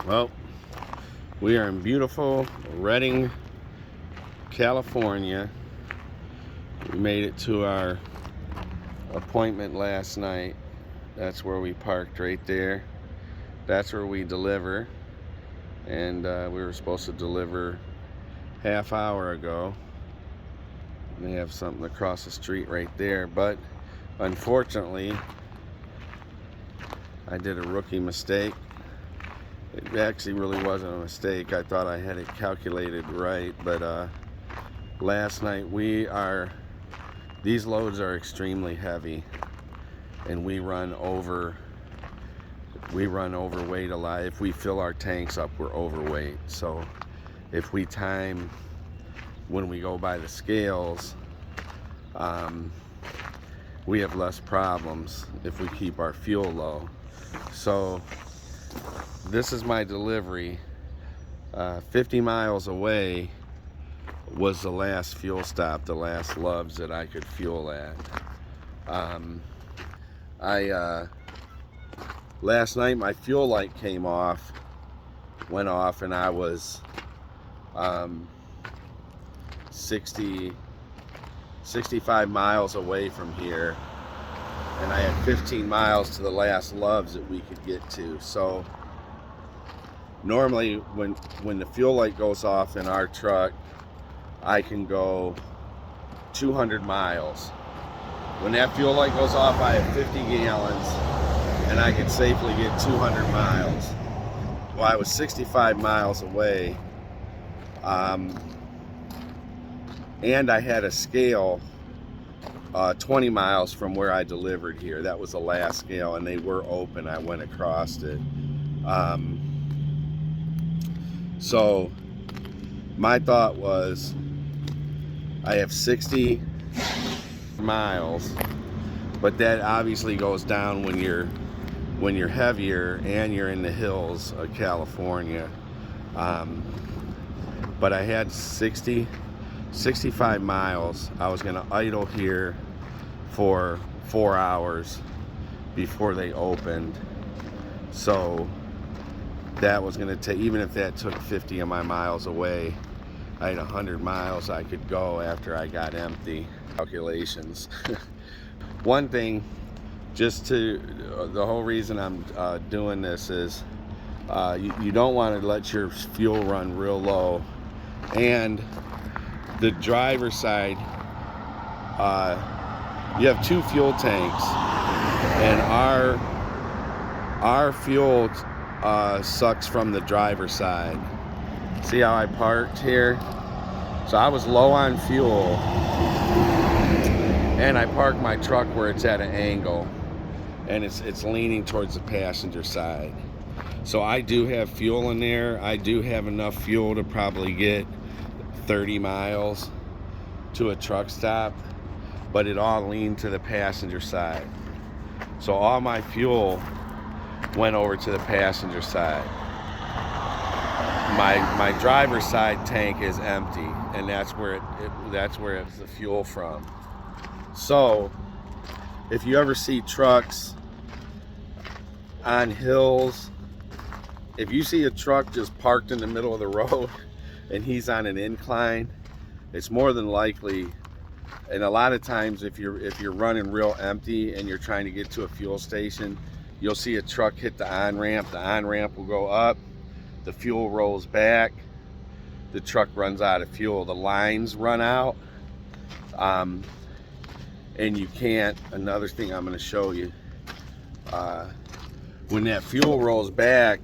Well, we are in beautiful Redding, California. We made it to our appointment last night. That's where we parked, right there. That's where we deliver. And we were supposed to deliver half hour ago. They have something across the street right there, but unfortunately I did a rookie mistake. It actually really wasn't a mistake. I thought I had it calculated right, but last night these loads are extremely heavy, and we run overweight a lot. If we fill our tanks up, we're overweight. So if we time when we go by the scales, we have less problems if we keep our fuel low. So this is my delivery. 50 miles away was the last fuel stop, the last Love's that I could fuel at. Last night my fuel light went off, and I was 65 miles away from here, and I had 15 miles to the last Love's that we could get to. So normally when the fuel light goes off in our truck, I can go 200 miles. When that fuel light goes off, I have 50 gallons, and I can safely get 200 miles. Well, I was 65 miles away, and I had a scale 20 miles from where I delivered here. That was the last scale, and they were open. I went across it. So my thought was, I have 60 miles, but that obviously goes down when you're heavier and you're in the hills of California. But I had 65 miles. I was going to idle here for 4 hours before they opened. So that was going to take, even if that took 50 of my miles away, I had 100 miles I could go after I got empty. Calculations. One thing, the whole reason I'm doing this is you don't want to let your fuel run real low. And the driver's side, you have 2 fuel tanks, and our fuel sucks from the driver's side. See how I parked here? So I was low on fuel, and I parked my truck where it's at an angle, and it's leaning towards the passenger side. So I do have fuel in there. I do have enough fuel to probably get 30 miles to a truck stop, but it all leaned to the passenger side. So all my fuel went over to the passenger side. My driver's side tank is empty, and that's where it's the fuel from. So if you ever see trucks on hills, if you see a truck just parked in the middle of the road and he's on an incline, it's more than likely, and a lot of times if you're running real empty and you're trying to get to a fuel station, you'll see a truck hit the on-ramp. The on-ramp will go up, the fuel rolls back, the truck runs out of fuel, the lines run out, and you can't. Another thing I'm going to show you, when that fuel rolls back,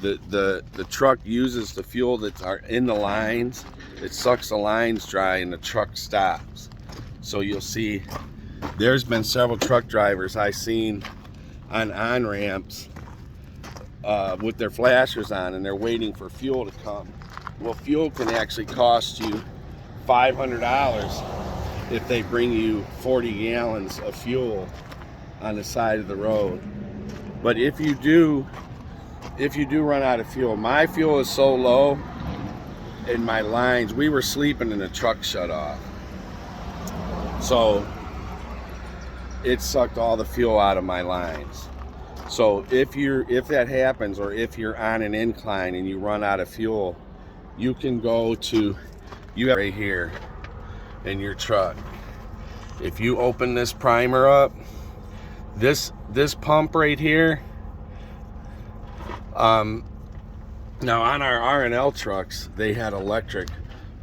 the truck uses the fuel that's in the lines. It sucks the lines dry, and the truck stops. So you'll see there's been several truck drivers I've seen on ramps with their flashers on, and they're waiting for fuel to come. Well, fuel can actually cost you $500 if they bring you 40 gallons of fuel on the side of the road. But if you do run out of fuel, my fuel is so low in my lines, we were sleeping and the truck shut off. So it sucked all the fuel out of my lines. So if that happens, or if you're on an incline and you run out of fuel, you can go to, you have right here in your truck. If you open this primer up, this pump right here, now on our R&L trucks, they had electric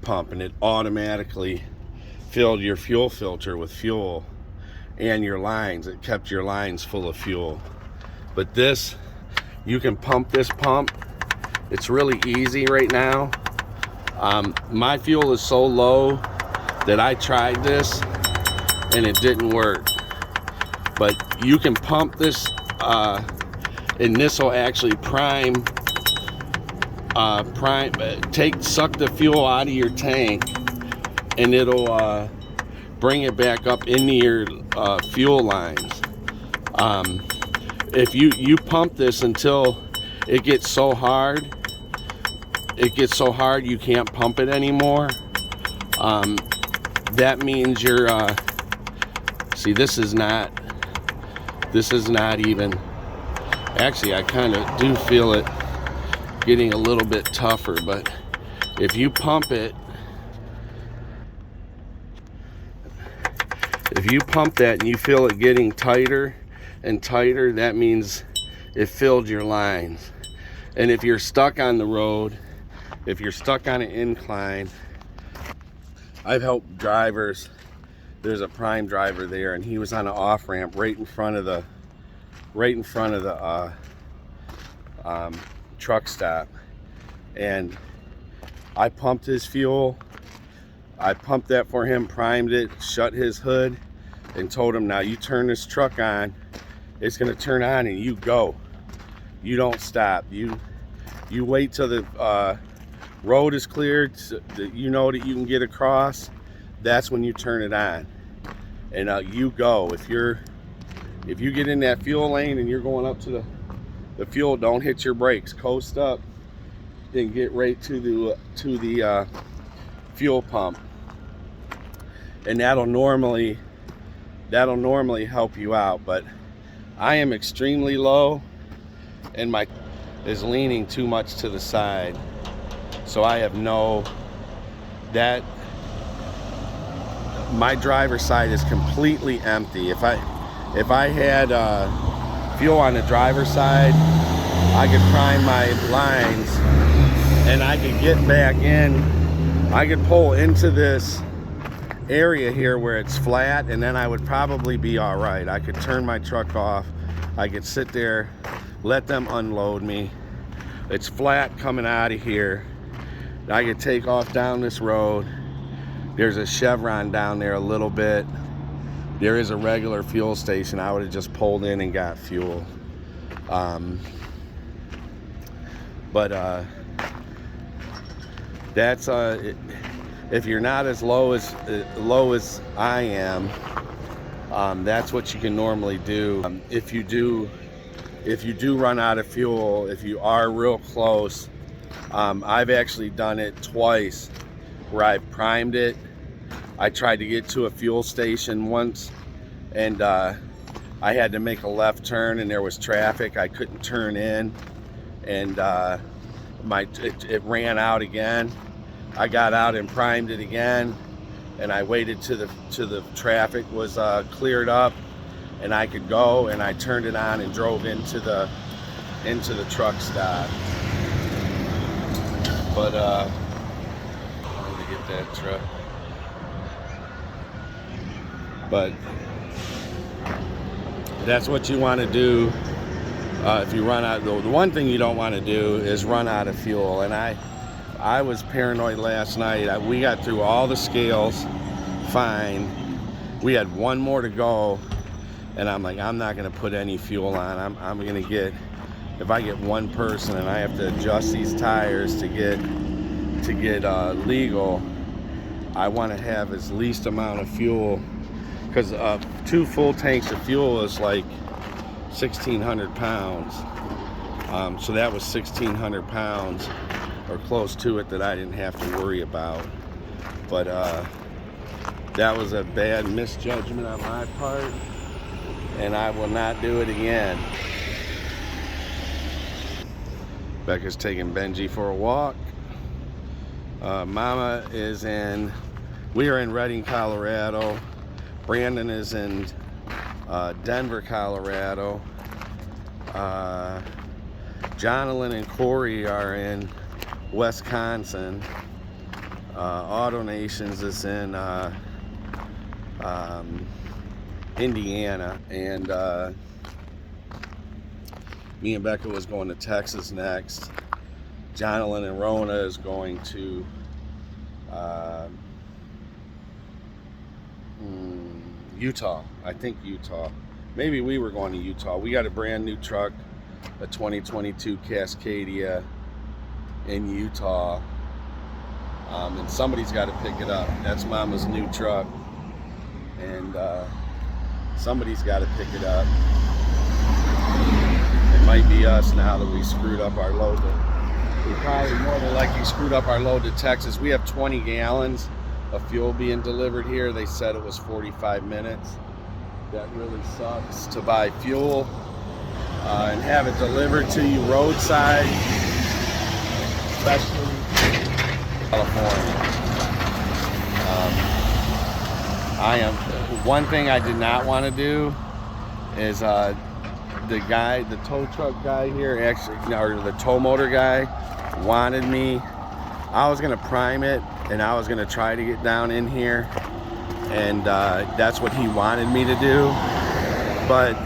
pump, and it automatically filled your fuel filter with fuel and your lines. It kept your lines full of fuel. But this, you can pump this pump. It's really easy right now. My fuel is so low that I tried this and it didn't work. But you can pump this, and this will actually suck the fuel out of your tank, and it'll bring it back up into your fuel lines. If you pump this until it gets so hard you can't pump it anymore, that means you're see, this is not even, actually I kind of do feel it getting a little bit tougher. But if you pump it, if you pump that and you feel it getting tighter and tighter, that means it filled your lines. And if you're stuck on the road, if you're stuck on an incline, I've helped drivers. There's a Prime driver there, and he was on an off ramp right in front of the truck stop, and I pumped his fuel. I pumped that for him, primed it, shut his hood, and told him, now you turn this truck on, it's going to turn on, and you go. You don't stop. You wait till the road is cleared, so that you know that you can get across. That's when you turn it on, and you go. If you get in that fuel lane and you're going up to the fuel, don't hit your brakes. Coast up and get right to the fuel pump, and that'll normally help you out. But I am extremely low, and my is leaning too much to the side, so I have that my driver's side is completely empty. If I had fuel on the driver's side, I could prime my lines and I could get back in. I could pull into this area here where it's flat, and then I would probably be all right. I could turn my truck off. I could sit there, let them unload me. It's flat coming out of here. I could take off down this road. There's a Chevron down there a little bit. There is a regular fuel station. I would have just pulled in and got fuel. That's if you're not as low as I am, that's what you can normally do. If you do run out of fuel, if you are real close, I've actually done it twice where I've primed it. I tried to get to a fuel station once, and I had to make a left turn, and there was traffic. I couldn't turn in, and it ran out again. I got out and primed it again, and I waited till the traffic was cleared up, and I could go, and I turned it on and drove into the truck stop. But I'm gonna get that truck. But that's what you want to do if you run out. The one thing you don't want to do is run out of fuel. And I was paranoid last night. We got through all the scales fine. We had one more to go, and I'm like, I'm not going to put any fuel on. I'm going to get, if I get one person and I have to adjust these tires to get legal, I want to have as least amount of fuel, because 2 full tanks of fuel is like 1,600 pounds. So that was 1,600 pounds or close to it that I didn't have to worry about. But that was a bad misjudgment on my part, and I will not do it again. Becca's taking Benji for a walk. Mama is we are in Redding, Colorado. Brandon is in Denver, Colorado. Jonathan and Corey are in Wisconsin. Auto Nations is in Indiana, and me and Becca was going to Texas next. Jonathan and Rona is going to Utah. I think Utah. Maybe we were going to Utah. We got a brand new truck, a 2022 Cascadia in Utah, and somebody's got to pick it up. That's Mama's new truck, and somebody's got to pick it up. It might be us now that we screwed up our load. We probably more than likely screwed up our load to Texas. We have 20 gallons of fuel being delivered here. They said it was 45 minutes. That really sucks to buy fuel and have it delivered to you roadside, especially California. One thing I did not want to do is the tow truck guy here, actually, or the tow motor guy, wanted me. I was gonna prime it and I was gonna try to get down in here, and that's what he wanted me to do, but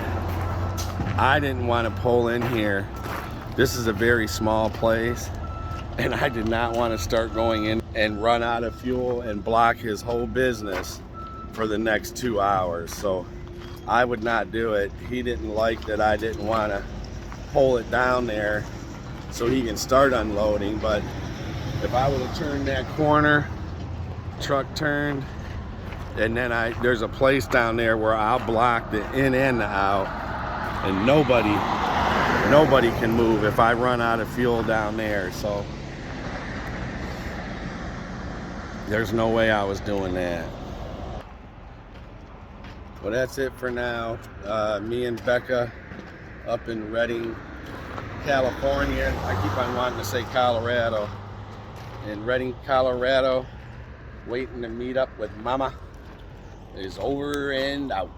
I didn't want to pull in here. This is a very small place, and I did not want to start going in and run out of fuel and block his whole business for the next 2 hours. So I would not do it. He didn't like that I didn't want to pull it down there so he can start unloading. But if I would have turned that corner, truck turned, and then there's a place down there where I'll block the in and the out, and nobody can move if I run out of fuel down there. So there's no way I was doing that. Well, that's it for now. Me and Becca up in Redding, California. I keep on wanting to say Colorado. In Redding, Colorado, waiting to meet up with Mama, is over and out.